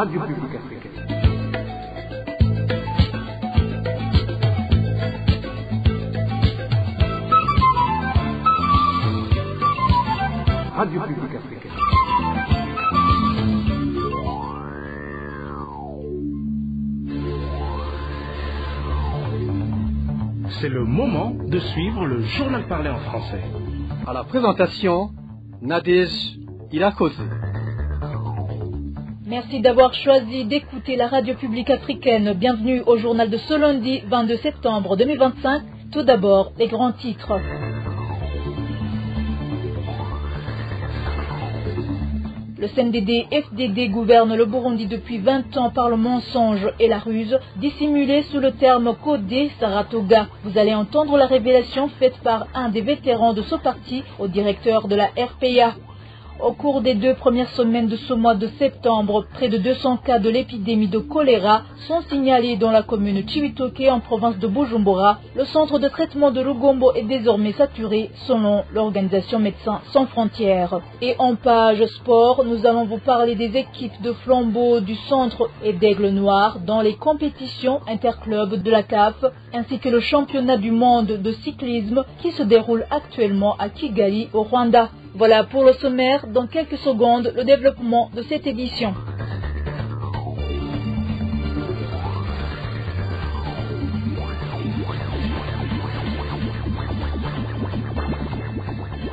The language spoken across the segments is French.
Radio Publique Africaine. Radio Publique Africaine. C'est le moment de suivre le journal parlé en français. À la présentation, Nadège Irakoze. Merci d'avoir choisi d'écouter la radio publique africaine. Bienvenue au journal de ce lundi 22 septembre 2025. Tout d'abord, les grands titres. Le CNDD-FDD gouverne le Burundi depuis 20 ans par le mensonge et la ruse, dissimulés sous le terme codé Saratoga. Vous allez entendre la révélation faite par un des vétérans de ce parti au directeur de la RPA. Au cours des 2 premières semaines de ce mois de septembre, près de 200 cas de l'épidémie de choléra sont signalés dans la commune Chibitoke en province de Bujumbura. Le centre de traitement de Lugombo est désormais saturé selon l'organisation Médecins sans frontières. Et en page sport, nous allons vous parler des équipes de flambeaux du centre et d'Aigle Noir dans les compétitions interclubs de la CAF ainsi que le championnat du monde de cyclisme qui se déroule actuellement à Kigali au Rwanda. Voilà pour le sommaire, dans quelques secondes, le développement de cette édition.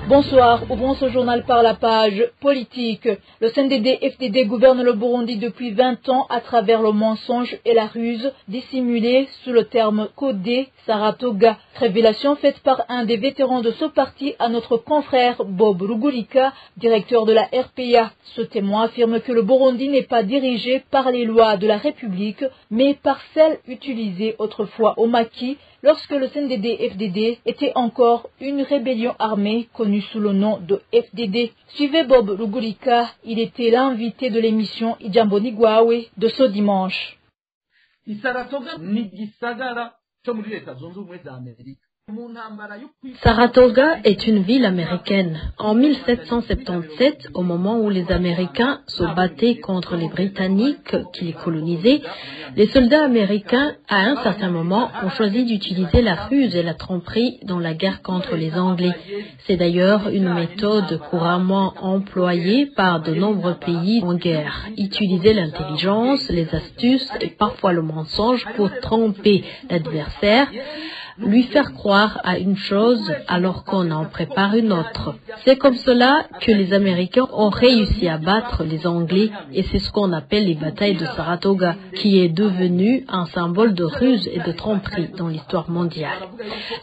Bonsoir, ouvrons ce journal par la page politique. Le CNDD-FDD gouverne le Burundi depuis 20 ans à travers le mensonge et la ruse, dissimulés sous le terme codé Saratoga. Révélation faite par un des vétérans de ce parti à notre confrère Bob Rugurika, directeur de la RPA. Ce témoin affirme que le Burundi n'est pas dirigé par les lois de la République, mais par celles utilisées autrefois au maquis, lorsque le CNDD-FDD était encore une rébellion armée connue sous le nom de FDD. Suivez Bob Rugurika, il était l'invité de l'émission Ijambo Nigwawe de ce dimanche. Saratoga est une ville américaine. En 1777, au moment où les Américains se battaient contre les Britanniques qui les colonisaient, les soldats américains, à un certain moment, ont choisi d'utiliser la ruse et la tromperie dans la guerre contre les Anglais. C'est d'ailleurs une méthode couramment employée par de nombreux pays en guerre. Utiliser l'intelligence, les astuces et parfois le mensonge pour tromper l'adversaire, lui faire croire à une chose alors qu'on en prépare une autre. C'est comme cela que les Américains ont réussi à battre les Anglais et c'est ce qu'on appelle les batailles de Saratoga, qui est devenu un symbole de ruse et de tromperie dans l'histoire mondiale.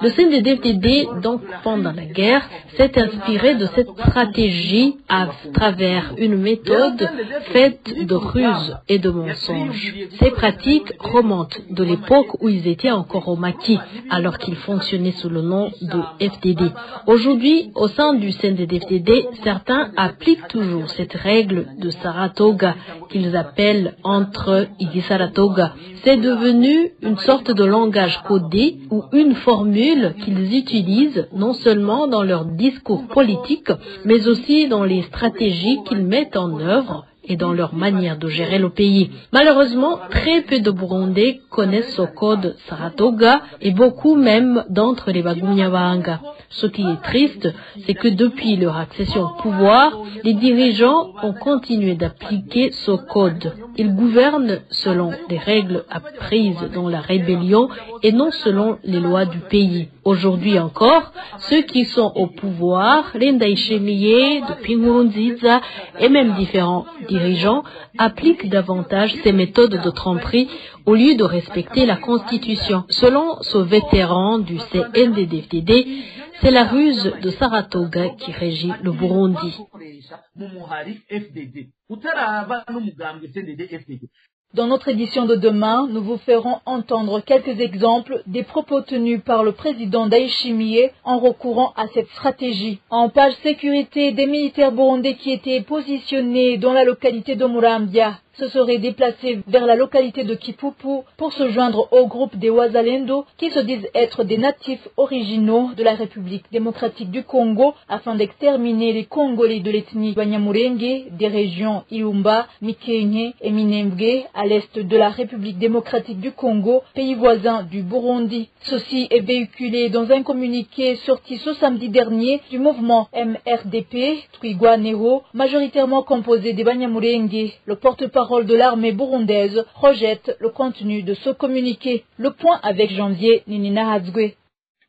Le CNDD-FDD, donc pendant la guerre, s'est inspiré de cette stratégie à travers une méthode faite de ruse et de mensonges. Ces pratiques remontent de l'époque où ils étaient encore au maquis, alors qu'ils fonctionnaient sous le nom de FDD. Aujourd'hui, au sein du CNDD-FDD, certains appliquent toujours cette règle de Saratoga qu'ils appellent entre Idi Saratoga. C'est devenu une sorte de langage codé ou une formule qu'ils utilisent non seulement dans leur discours politique, mais aussi dans les stratégies qu'ils mettent en œuvre et dans leur manière de gérer le pays. Malheureusement, très peu de Burundais connaissent ce code Saratoga et beaucoup même d'entre les Bagumyabanga. Ce qui est triste, c'est que depuis leur accession au pouvoir, les dirigeants ont continué d'appliquer ce code. Ils gouvernent selon les règles apprises dans la rébellion et non selon les lois du pays. Aujourd'hui encore, ceux qui sont au pouvoir, les Ndayishimiye, depuis Nkurunziza et même différents dirigeants appliquent davantage ces méthodes de tromperie au lieu de respecter la Constitution. Selon ce vétéran du CNDD-FDD, c'est la ruse de Saratoga qui régit le Burundi. Dans notre édition de demain, nous vous ferons entendre quelques exemples des propos tenus par le président Ndayishimiye en recourant à cette stratégie. En page sécurité, des militaires burundais qui étaient positionnés dans la localité de Murambya se serait déplacé vers la localité de Kipupu pour se joindre au groupe des Wazalendo qui se disent être des natifs originaux de la République démocratique du Congo afin d'exterminer les Congolais de l'ethnie Banyamulenge des régions Iumba, Mikenye et Minembwe à l'est de la République démocratique du Congo, pays voisin du Burundi. Ceci est véhiculé dans un communiqué sorti ce samedi dernier du mouvement MRDP Twigwaneho, majoritairement composé des Banyamulenge. Le porte-parole de l'armée burundaise rejette le contenu de ce communiqué. Le point avec Janvier Ninina Hadzwe.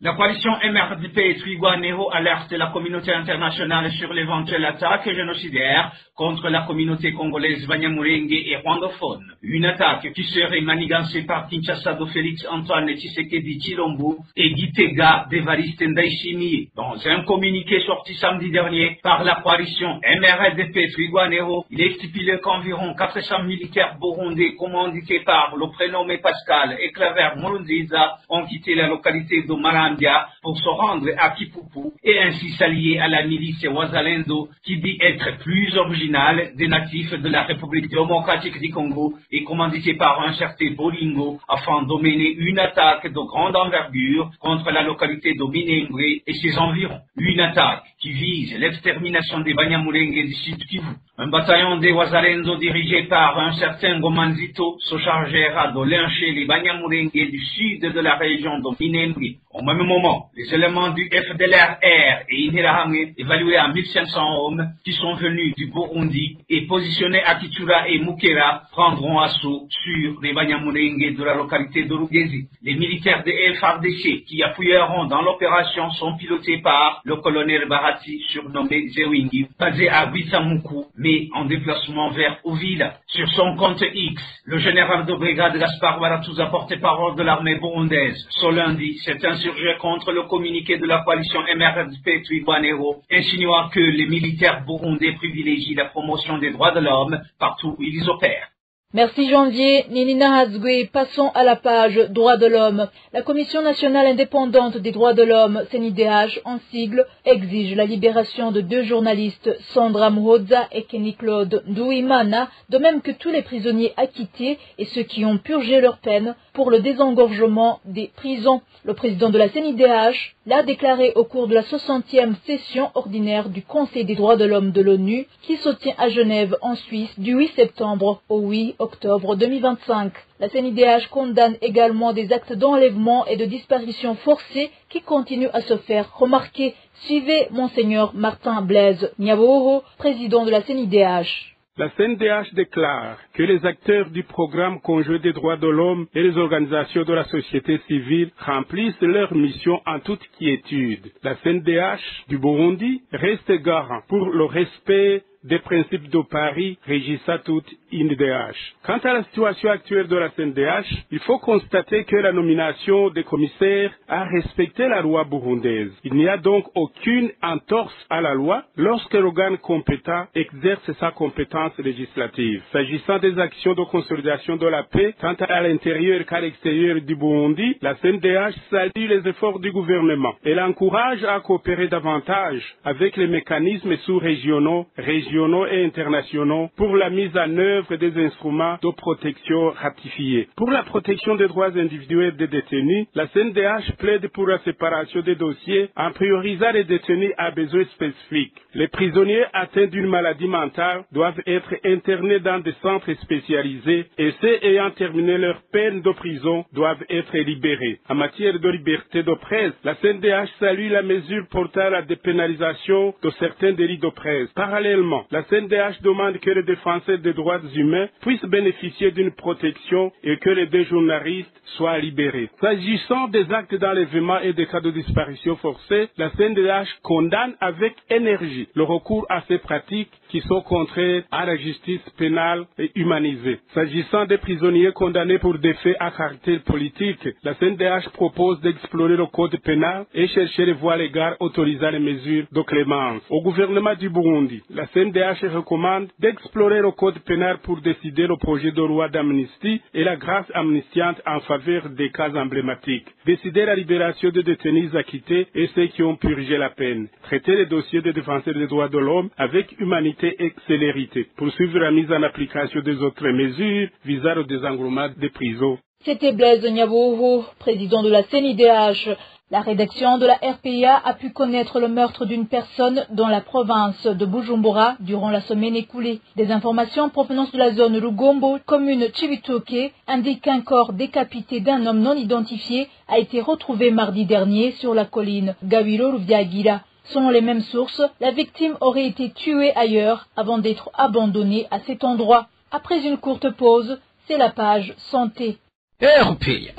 La coalition MRDP et Twigwaneho alerte la communauté internationale sur l'éventuelle attaque génocidaire contre la communauté congolaise Banyamulenge et rwandophone. Une attaque qui serait manigancée par Kinshasa de Félix Antoine Tshisekedi Tshilombo et Gitega d'Evariste Ndayishimiye. Dans un communiqué sorti samedi dernier par la coalition MRDP Twigwaneho, il est stipulé qu'environ 400 militaires burundais commandités par le prénommé Pascal et Claver Murunziza ont quitté la localité de Marambia pour se rendre à Kipupu et ainsi s'allier à la milice Wazalendo qui dit être plus originale des natifs de la République démocratique du Congo et commandité par un certain Bolingo afin de mener une attaque de grande envergure contre la localité de Minembwe et ses environs. Une attaque qui vise l'extermination des Banyamulenge du Sud Kivu. Un bataillon des Wazalendo dirigé par un certain Gomanzito se chargera de lyncher les Banyamulenge du sud de la région de Minembwe. Au même moment, les éléments du FDLR et Interahamwe, évalués à 1500 hommes, qui sont venus du Burundi et positionnés à Kitura et Mukera, prendront assaut sur les Banyamulenge de la localité de Rugezi. Les militaires de FARDC qui appuieront dans l'opération sont pilotés par le colonel Bahati, surnommé Zewingi, basé à Bisamuku, mais en déplacement vers Uvila. Sur son compte X, le général de brigade Gaspard Baratuza, porte-parole de l'armée burundaise, ce lundi s'est insurgé contre le communiqué de la coalition MRDP Twigwaneho, insinuant que les militaires burundais privilégient la promotion des droits de l'homme partout où ils opèrent. Merci Janvier, Ninina Hadzwe. Passons à la page Droits de l'homme. La Commission nationale indépendante des droits de l'homme, CNIDH en sigle, exige la libération de 2 journalistes, Sandra Muhoza et Kenny Claude Nduimana, de même que tous les prisonniers acquittés et ceux qui ont purgé leur peine pour le désengorgement des prisons. Le président de la CNIDH l'a déclaré au cours de la 60e session ordinaire du Conseil des droits de l'homme de l'ONU qui se tient à Genève en Suisse du 8 septembre au 8 octobre 2025. La CNIDH condamne également des actes d'enlèvement et de disparition forcée qui continuent à se faire remarquer. Suivez Monseigneur Martin Blaise Niaboho, président de la CNIDH. La CNDH déclare que les acteurs du programme conjoint des droits de l'homme et les organisations de la société civile remplissent leur mission en toute quiétude. La CNDH du Burundi reste garant pour le respect des principes de Paris régissant toute INDH. Quant à la situation actuelle de la CNDH, il faut constater que la nomination des commissaires a respecté la loi burundaise. Il n'y a donc aucune entorse à la loi lorsque l'organe compétent exerce sa compétence législative. S'agissant des actions de consolidation de la paix, tant à l'intérieur qu'à l'extérieur du Burundi, la CNDH salue les efforts du gouvernement. Elle encourage à coopérer davantage avec les mécanismes sous-régionaux, régionaux et internationaux pour la mise en œuvre des instruments de protection ratifiés. Pour la protection des droits individuels des détenus, la CNDH plaide pour la séparation des dossiers en priorisant les détenus à besoins spécifiques. Les prisonniers atteints d'une maladie mentale doivent être internés dans des centres spécialisés et ceux ayant terminé leur peine de prison doivent être libérés. En matière de liberté de presse, la CNDH salue la mesure portant à la dépénalisation de certains délits de presse. Parallèlement, la CNDH demande que les défenseurs des droits humains puissent bénéficier d'une protection et que les 2 journalistes soient libérés. S'agissant des actes d'enlèvement et des cas de disparition forcée, la CNDH condamne avec énergie le recours à ces pratiques qui sont contraires à la justice pénale et humanisée. S'agissant des prisonniers condamnés pour des faits à caractère politique, la CNDH propose d'explorer le code pénal et chercher les voies légales autorisant les mesures de clémence. Au gouvernement du Burundi, la CNDH recommande d'explorer le code pénal pour décider le projet de loi d'amnistie et la grâce amnistiante en faveur des cas emblématiques. Décider la libération des détenus acquittés et ceux qui ont purgé la peine. Traiter les dossiers des défenseurs des droits de l'homme avec humanité rapidité et célérité pour suivre la mise en application des autres mesures visant au désengorgement des prisons. C'était Blaise Nyabouhou, président de la CNIDH. La rédaction de la RPA a pu connaître le meurtre d'une personne dans la province de Bujumbura durant la semaine écoulée. Des informations en provenance de la zone Rugombo, commune Chibitoke, indiquent qu'un corps décapité d'un homme non identifié a été retrouvé mardi dernier sur la colline Gawilo Ruviagira. Selon les mêmes sources, la victime aurait été tuée ailleurs avant d'être abandonnée à cet endroit. Après une courte pause, c'est la page santé. RPA.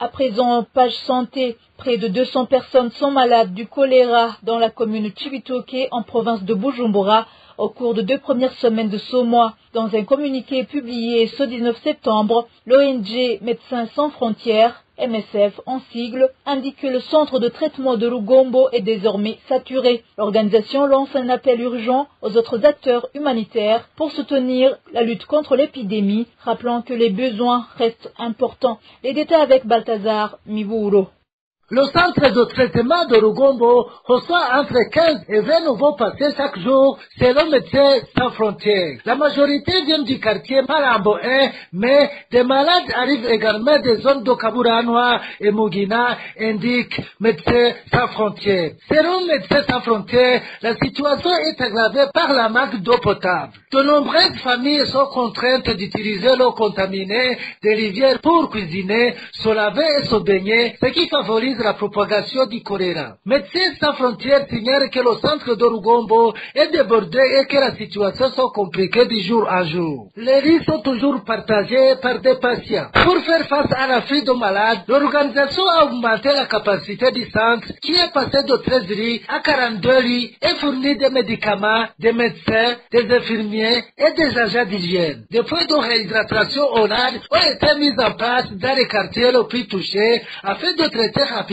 À présent, page santé. Près de 200 personnes sont malades du choléra dans la commune Chibitoke en province de Bujumbura au cours de 2 premières semaines de ce mois. Dans un communiqué publié ce 19 septembre, l'ONG Médecins sans frontières, MSF en sigle, indique que le centre de traitement de Rugombo est désormais saturé. L'organisation lance un appel urgent aux autres acteurs humanitaires pour soutenir la lutte contre l'épidémie, rappelant que les besoins restent importants. Les détails avec Balthazar Miburo. Le centre de traitement de Rugombo reçoit entre 15 et 20 nouveaux patients chaque jour, selon Médecins sans frontières. La majorité vient du quartier Malambo 1, mais des malades arrivent également des zones de Kaburanoa et Mugina, indique Médecins sans frontières. Selon Médecins sans frontières, la situation est aggravée par la manque d'eau potable. De nombreuses familles sont contraintes d'utiliser l'eau contaminée des rivières pour cuisiner, se laver et se baigner, ce qui favorise la propagation du choléra. Médecins sans frontières signale que le centre de Rugombo est débordé et que la situation est compliquée de jour en jour. Les lits sont toujours partagés par des patients. Pour faire face à l'afflux de malades, l'organisation a augmenté la capacité du centre qui est passé de 13 lits à 42 lits et fournit des médicaments, des médecins, des infirmiers et des agents d'hygiène. Des points de réhydratation orale ont été mis en place dans les quartiers les plus touchés afin de traiter rapidement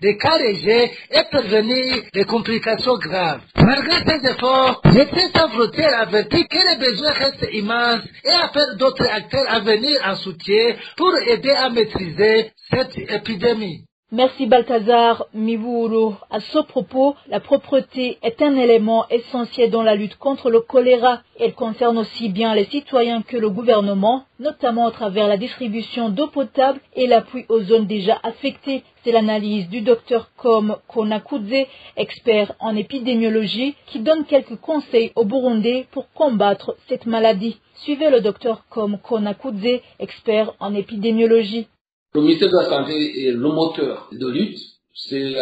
les cas légers et prévenir les complications graves. Malgré ces efforts, Médecins sans frontières avertit que les besoins restent immenses et appelle d'autres acteurs à venir en soutien pour aider à maîtriser cette épidémie. Merci Balthazar Miburo. À ce propos, la propreté est un élément essentiel dans la lutte contre le choléra. Elle concerne aussi bien les citoyens que le gouvernement, notamment à travers la distribution d'eau potable et l'appui aux zones déjà affectées. C'est l'analyse du Dr Com Konakudze, expert en épidémiologie, qui donne quelques conseils aux Burundais pour combattre cette maladie. Suivez le Dr Com Konakudze, expert en épidémiologie. Le ministère de la Santé est le moteur de lutte. C'est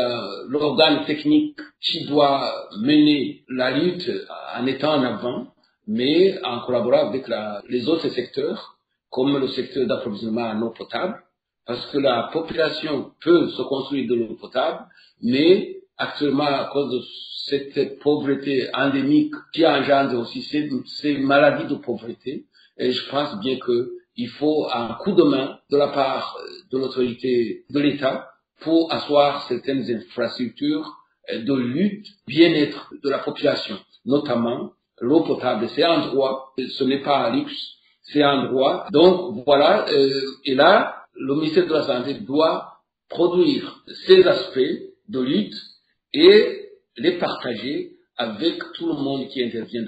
l'organe technique qui doit mener la lutte en étant en avant, mais en collaborant avec les autres secteurs, comme le secteur d'approvisionnement en eau potable, parce que la population peut se construire de l'eau potable, mais actuellement, à cause de cette pauvreté endémique qui engendre aussi ces maladies de pauvreté, et je pense bien qu'il faut un coup de main de la part de l'autorité de l'État pour asseoir certaines infrastructures de lutte, bien-être de la population, notamment l'eau potable. C'est un droit, ce n'est pas un luxe, c'est un droit. Donc voilà, et là, le ministère de la Santé doit produire ces aspects de lutte et les partager avec tout le monde qui intervient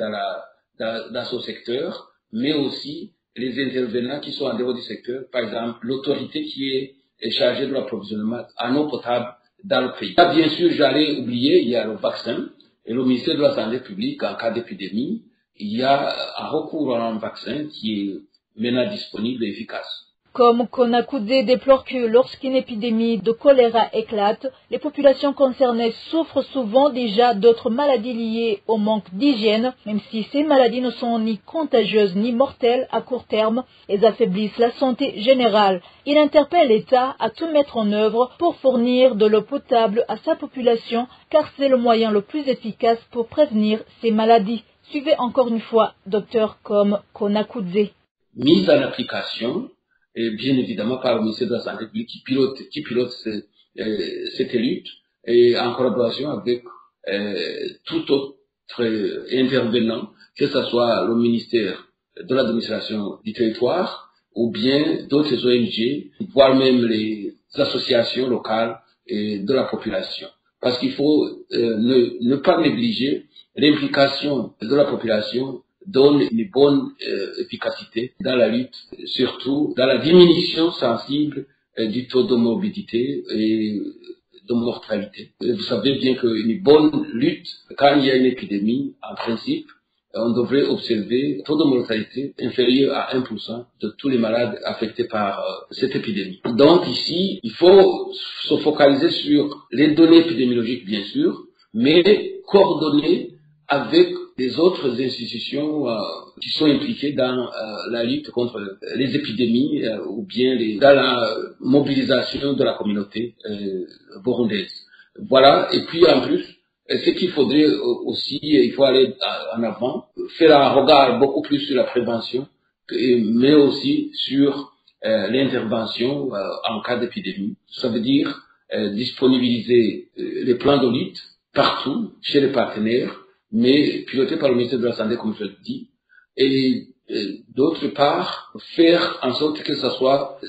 dans ce secteur, mais aussi les intervenants qui sont en dehors du secteur, par exemple l'autorité qui est chargée de l'approvisionnement en eau potable dans le pays. Là, bien sûr, j'allais oublier, il y a le vaccin, et le ministère de la Santé publique, en cas d'épidémie, il y a un recours à un vaccin qui est maintenant disponible et efficace. Comme Konakudze déplore que lorsqu'une épidémie de choléra éclate, les populations concernées souffrent souvent déjà d'autres maladies liées au manque d'hygiène, même si ces maladies ne sont ni contagieuses ni mortelles à court terme, elles affaiblissent la santé générale. Il interpelle l'État à tout mettre en œuvre pour fournir de l'eau potable à sa population, car c'est le moyen le plus efficace pour prévenir ces maladies. Suivez encore une fois Dr Com Konakudze. Mise en application, et bien évidemment par le ministère de la Santé publique qui pilote cette lutte, et en collaboration avec tout autre intervenant, que ce soit le ministère de l'administration du territoire ou bien d'autres ONG, voire même les associations locales et de la population. parce qu'il faut ne pas négliger l'implication de la population donne une bonne efficacité dans la lutte, surtout dans la diminution sensible du taux de morbidité et de mortalité. Vous savez bien qu'une bonne lutte, quand il y a une épidémie, en principe, on devrait observer un taux de mortalité inférieur à 1% de tous les malades affectés par cette épidémie. Donc ici, il faut se focaliser sur les données épidémiologiques, bien sûr, mais coordonner avec les autres institutions qui sont impliquées dans la lutte contre les épidémies ou bien dans la mobilisation de la communauté burundaise. Voilà, et puis en plus, ce qu'il faudrait aussi, il faut aller en avant, faire un regard beaucoup plus sur la prévention, mais aussi sur l'intervention en cas d'épidémie. Ça veut dire disponibiliser les plans de lutte partout, chez les partenaires, mais piloté par le ministère de la Santé, comme je le dis, et d'autre part, faire en sorte que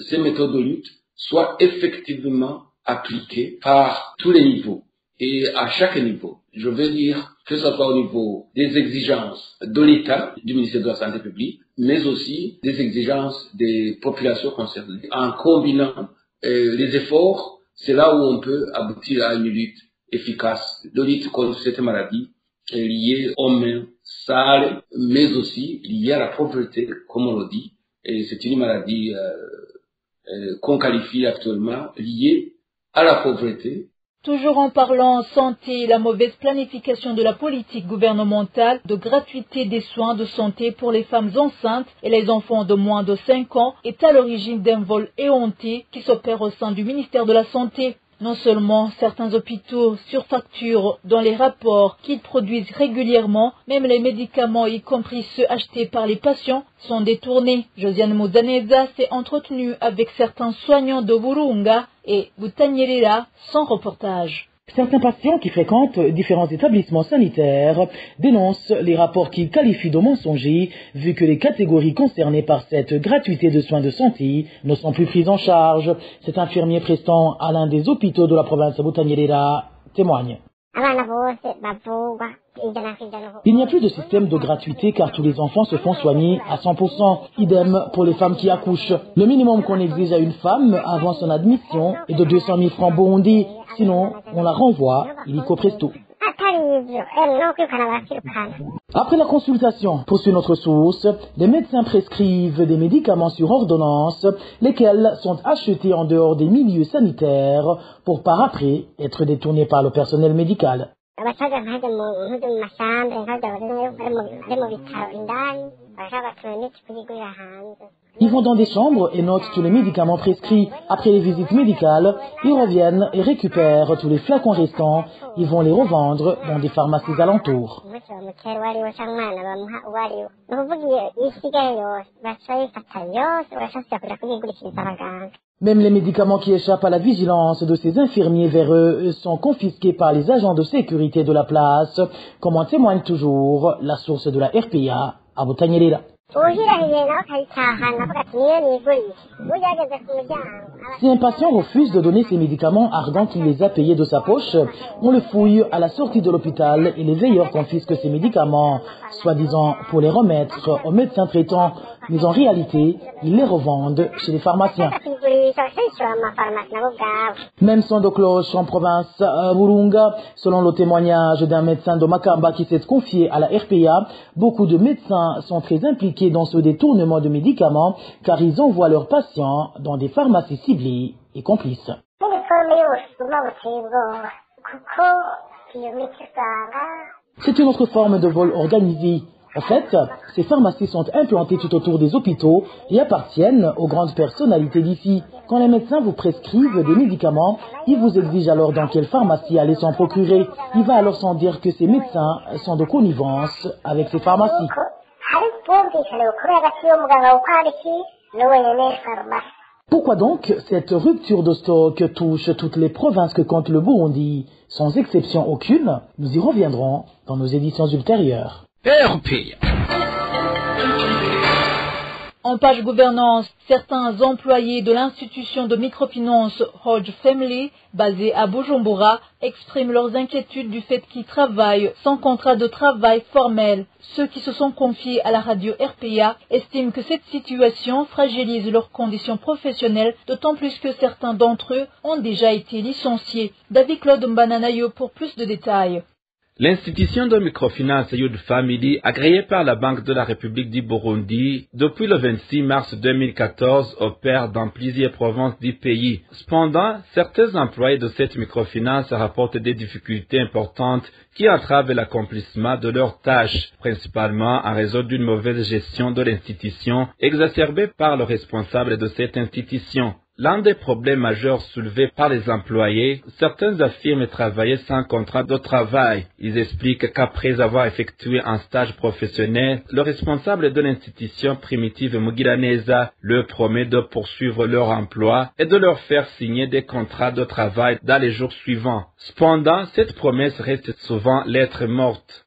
ces méthodes de lutte soient effectivement appliquées par tous les niveaux et à chaque niveau. Je veux dire que ce soit au niveau des exigences de l'État, du ministère de la Santé publique, mais aussi des exigences des populations concernées. En combinant les efforts, c'est là où on peut aboutir à une lutte efficace, de lutte contre cette maladie liée aux mains sales, mais aussi liée à la pauvreté, comme on le dit. Et c'est une maladie qu'on qualifie actuellement liée à la pauvreté. Toujours en parlant santé, la mauvaise planification de la politique gouvernementale de gratuité des soins de santé pour les femmes enceintes et les enfants de moins de 5 ans est à l'origine d'un vol éhonté qui s'opère au sein du ministère de la Santé. Non seulement certains hôpitaux surfacturent dans les rapports qu'ils produisent régulièrement, même les médicaments, y compris ceux achetés par les patients, sont détournés. Josiane Mudaneza s'est entretenue avec certains soignants de Virunga et Butanyerera sans reportage. Certains patients qui fréquentent différents établissements sanitaires dénoncent les rapports qu'ils qualifient de mensongers, vu que les catégories concernées par cette gratuité de soins de santé ne sont plus prises en charge. Cet infirmier prestant à l'un des hôpitaux de la province de Butanyerera témoigne. Il n'y a plus de système de gratuité car tous les enfants se font soigner à 100%. Idem pour les femmes qui accouchent. Le minimum qu'on exige à une femme avant son admission est de 200 000 francs burundais. Sinon, on la renvoie illico presto. Après la consultation, poursuit notre source, les médecins prescrivent des médicaments sur ordonnance, lesquels sont achetés en dehors des milieux sanitaires pour par après être détournés par le personnel médical. Ils vont dans des chambres et notent tous les médicaments prescrits. Après les visites médicales, ils reviennent et récupèrent tous les flacons restants. Ils vont les revendre dans des pharmacies alentours. Même les médicaments qui échappent à la vigilance de ces infirmiers véreux sont confisqués par les agents de sécurité de la place, comme en témoigne toujours la source de la RPA à Butanyerera. Si un patient refuse de donner ses médicaments ardent qu'il les a payés de sa poche, on le fouille à la sortie de l'hôpital et les veilleurs confisquent ces médicaments, soi-disant pour les remettre aux médecins traitants, mais en réalité, ils les revendent chez les pharmaciens. Même son de cloche en province Virunga, selon le témoignage d'un médecin de Makamba qui s'est confié à la RPA, beaucoup de médecins sont très impliqués dans ce détournement de médicaments car ils envoient leurs patients dans des pharmacies ciblées et complices. C'est une autre forme de vol organisé. En fait, ces pharmacies sont implantées tout autour des hôpitaux et appartiennent aux grandes personnalités d'ici. Quand les médecins vous prescrivent des médicaments, ils vous exigent alors dans quelle pharmacie aller s'en procurer. Il va alors sans dire que ces médecins sont de connivence avec ces pharmacies. Pourquoi donc cette rupture de stock touche toutes les provinces que compte le Burundi, sans exception aucune? Nous y reviendrons dans nos éditions ultérieures. En En page gouvernance, certains employés de l'institution de microfinance Hodge Family, basée à Bujumbura, expriment leurs inquiétudes du fait qu'ils travaillent sans contrat de travail formel. Ceux qui se sont confiés à la radio RPA estiment que cette situation fragilise leurs conditions professionnelles, d'autant plus que certains d'entre eux ont déjà été licenciés. David Claude Mbananayo pour plus de détails. L'institution de microfinance Youth Family, agréée par la Banque de la République du Burundi, depuis le 26 mars 2014, opère dans plusieurs provinces du pays. Cependant, certains employés de cette microfinance rapportent des difficultés importantes qui entravent l'accomplissement de leurs tâches, principalement en raison d'une mauvaise gestion de l'institution exacerbée par le responsable de cette institution. L'un des problèmes majeurs soulevés par les employés, certains affirment travailler sans contrat de travail. Ils expliquent qu'après avoir effectué un stage professionnel, le responsable de l'institution primitive Mugiraneza leur promet de poursuivre leur emploi et de leur faire signer des contrats de travail dans les jours suivants. Cependant, cette promesse reste souvent lettre morte.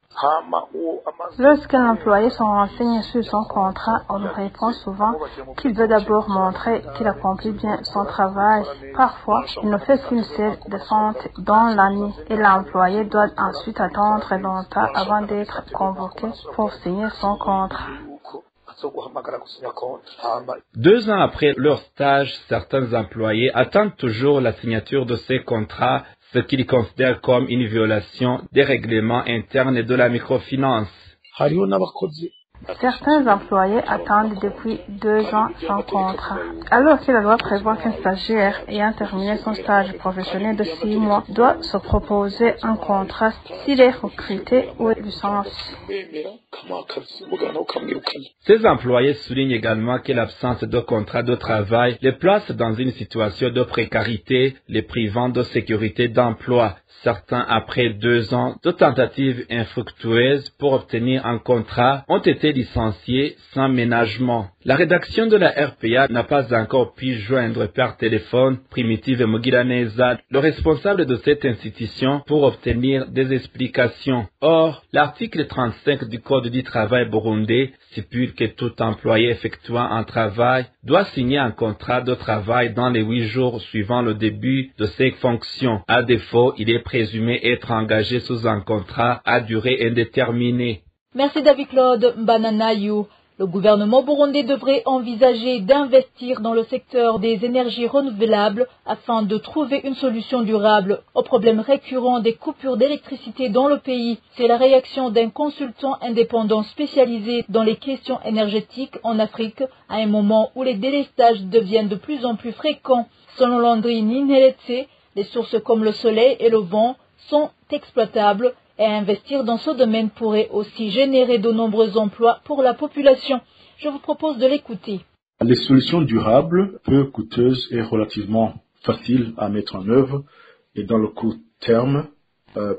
Lorsqu'un employé se renseigne sur son contrat, on lui répond souvent qu'il veut d'abord montrer qu'il accomplit bien son travail. Parfois, il ne fait qu'une seule descente dans l'année et l'employé doit ensuite attendre longtemps avant d'être convoqué pour signer son contrat. 2 ans après leur stage, certains employés attendent toujours la signature de ces contrats, ce qu'ils considèrent comme une violation des règlements internes de la microfinance. Certains employés attendent depuis 2 ans son contrat, alors que la loi prévoit qu'un stagiaire ayant terminé son stage professionnel de 6 mois doit se proposer un contrat s'il est recruté ou licencié. Ces employés soulignent également que l'absence de contrat de travail les place dans une situation de précarité, les privant de sécurité d'emploi. Certains, après 2 ans de tentatives infructueuses pour obtenir un contrat, ont été licenciés sans ménagement. La rédaction de la RPA n'a pas encore pu joindre par téléphone Primitive Mugiraneza, le responsable de cette institution, pour obtenir des explications. Or, l'article 35 du Code du travail burundais stipule que tout employé effectuant un travail doit signer un contrat de travail dans les 8 jours suivant le début de ses fonctions. À défaut, il est présumé être engagé sous un contrat à durée indéterminée. Merci David Claude Mbananayo. Le gouvernement burundais devrait envisager d'investir dans le secteur des énergies renouvelables afin de trouver une solution durable au problème récurrent des coupures d'électricité dans le pays. C'est la réaction d'un consultant indépendant spécialisé dans les questions énergétiques en Afrique à un moment où les délestages deviennent de plus en plus fréquents. Selon Landry Ninheletse, les sources comme le soleil et le vent sont exploitables et investir dans ce domaine pourrait aussi générer de nombreux emplois pour la population. Je vous propose de l'écouter. Les solutions durables, peu coûteuses et relativement faciles à mettre en œuvre et dans le court terme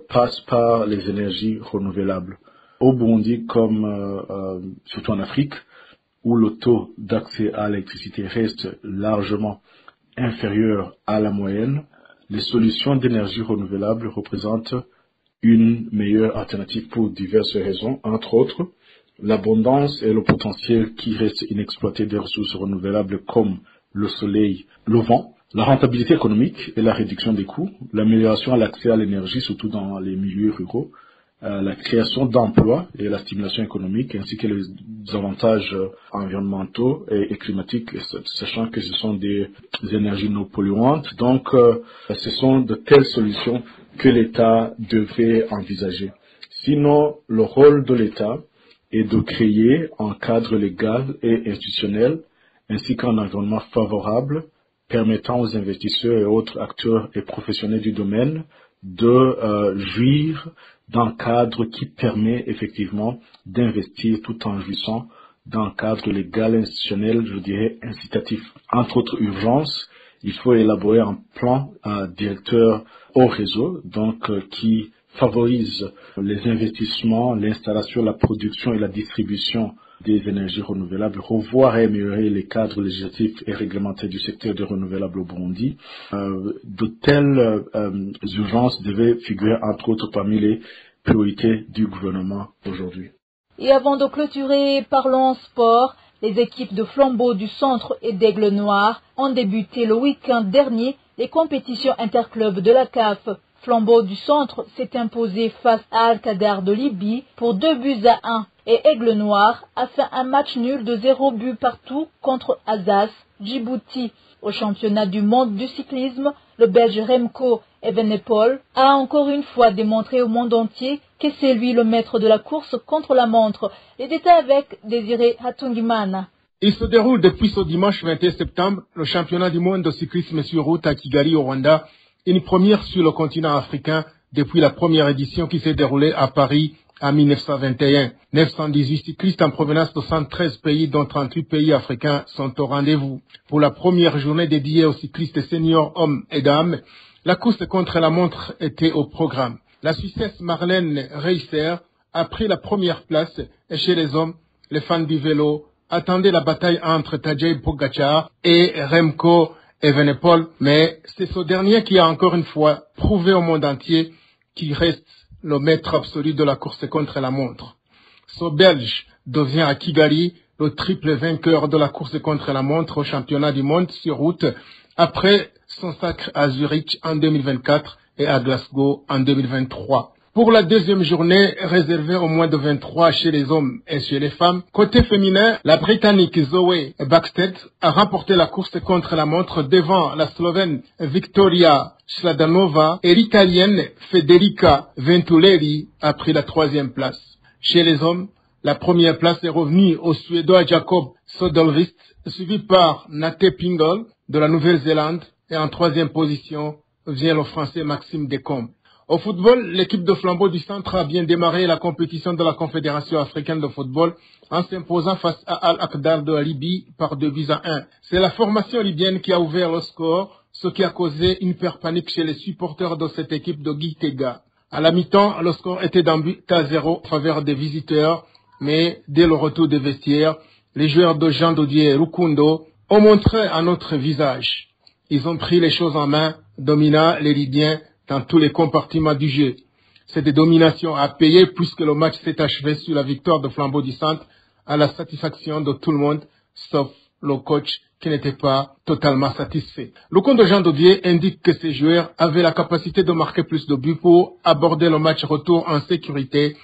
passent par les énergies renouvelables. Au Burundi comme surtout en Afrique, où le taux d'accès à l'électricité reste largement inférieur à la moyenne, les solutions d'énergie renouvelable représentent une meilleure alternative pour diverses raisons, entre autres l'abondance et le potentiel qui reste inexploité des ressources renouvelables comme le soleil, le vent, la rentabilité économique et la réduction des coûts, l'amélioration à l'accès à l'énergie, surtout dans les milieux ruraux, la création d'emplois et la stimulation économique, ainsi que les avantages environnementaux et climatiques, sachant que ce sont des énergies non polluantes. Donc, ce sont de telles solutions que l'État devrait envisager. Sinon, le rôle de l'État est de créer un cadre légal et institutionnel, ainsi qu'un environnement favorable, permettant aux investisseurs et autres acteurs et professionnels du domaine de jouir d'un cadre qui permet effectivement d'investir tout en jouissant d'un cadre légal institutionnel, je dirais, incitatif. Entre autres urgences, il faut élaborer un plan directeur au réseau, donc qui favorise les investissements, l'installation, la production et la distribution des énergies renouvelables, revoir et améliorer les cadres législatifs et réglementaires du secteur des renouvelables au Burundi. De telles urgences devaient figurer entre autres parmi les priorités du gouvernement aujourd'hui. Et avant de clôturer, parlons sport. Les équipes de Flambeau du Centre et d'Aigle Noir ont débuté le week-end dernier les compétitions interclubs de la CAF. Flambeau du Centre s'est imposé face à Al-Qadar de Libye pour 2-1 et Aigle Noir a fait un match nul de 0 but partout contre Assas, Djibouti. Au championnat du monde du cyclisme, le Belge Remco Evenepoel a encore une fois démontré au monde entier que c'est lui le maître de la course contre la montre. Les détails avec Désiré Hatungimana. Il se déroule depuis ce dimanche 21 septembre le championnat du monde de cyclisme sur route à Kigali au Rwanda, une première sur le continent africain depuis la première édition qui s'est déroulée à Paris en 1921. 918 cyclistes en provenance de 113 pays, dont 38 pays africains, sont au rendez-vous. Pour la première journée dédiée aux cyclistes seniors hommes et dames, la course contre la montre était au programme. La Suissesse Marlène Reisser a pris la première place et chez les hommes, les fans du vélo attendaient la bataille entre Tadej Pogacar et Remco Evenepoel, mais c'est ce dernier qui a encore une fois prouvé au monde entier qu'il reste le maître absolu de la course contre la montre. Ce Belge devient à Kigali le triple vainqueur de la course contre la montre au championnat du monde sur route après son sacre à Zurich en 2024 et à Glasgow en 2023. Pour la deuxième journée réservée aux moins de 23 chez les hommes et chez les femmes, côté féminin, la Britannique Zoe Bäckstedt a remporté la course contre la montre devant la Slovène Victoria Sladanova et l'Italienne Federica Ventuleri a pris la troisième place. Chez les hommes, la première place est revenue au Suédois Jacob Söderqvist, suivi par Nate Pingle de la Nouvelle-Zélande, et en troisième position vient le Français Maxime Descombes. Au football, l'équipe de Flambeau du Centre a bien démarré la compétition de la Confédération africaine de football en s'imposant face à Al-Aqdar de la Libye par 2-1. C'est la formation libyenne qui a ouvert le score, ce qui a causé une peur panique chez les supporters de cette équipe de Gitega. À la mi-temps, le score était d'un but à 0 en faveur des visiteurs, mais dès le retour des vestiaires, les joueurs de Jean Dodier et Rukundo ont montré un autre visage. Ils ont pris les choses en main, dominant les Libyens dans tous les compartiments du jeu. C'est des dominations à payer puisque le match s'est achevé sur la victoire de Flambeau du Centre à la satisfaction de tout le monde, sauf le coach qui n'était pas totalement satisfait. Le compte de Jean Dodier indique que ces joueurs avaient la capacité de marquer plus de buts pour aborder le match retour en sécurité,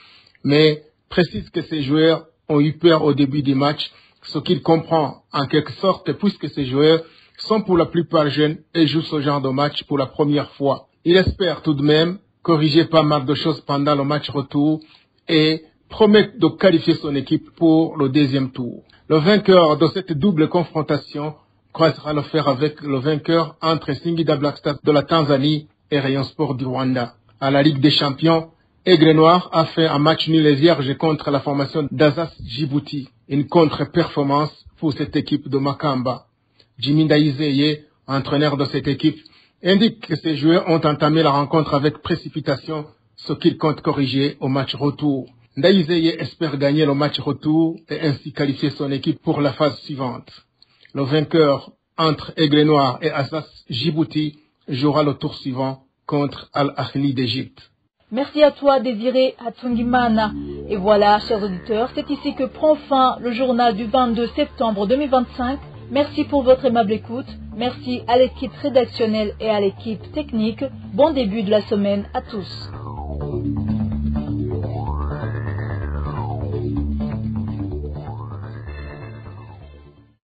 mais précise que ces joueurs ont eu peur au début du match, ce qu'il comprend en quelque sorte puisque ces joueurs sont pour la plupart jeunes et jouent ce genre de match pour la première fois. Il espère tout de même corriger pas mal de choses pendant le match retour et promet de qualifier son équipe pour le deuxième tour. Le vainqueur de cette double confrontation croisera le fer avec le vainqueur entre Singida Black Stars de la Tanzanie et Rayon Sport du Rwanda. À la Ligue des Champions, Aigle Noir a fait un match nul et vierge contre la formation d'Assas Djibouti. Une contre-performance pour cette équipe de Makamba. Jimmy Ndaizeye, entraîneur de cette équipe, indique que ses joueurs ont entamé la rencontre avec précipitation, ce qu'il compte corriger au match retour. Ndaizeye espère gagner le match retour et ainsi qualifier son équipe pour la phase suivante. Le vainqueur entre Aigle Noir et Assas Djibouti jouera le tour suivant contre Al-Ahli d'Égypte. Merci à toi, Désiré Hatungimana. Et voilà, chers auditeurs, c'est ici que prend fin le journal du 22 septembre 2025. Merci pour votre aimable écoute. Merci à l'équipe rédactionnelle et à l'équipe technique. Bon début de la semaine à tous.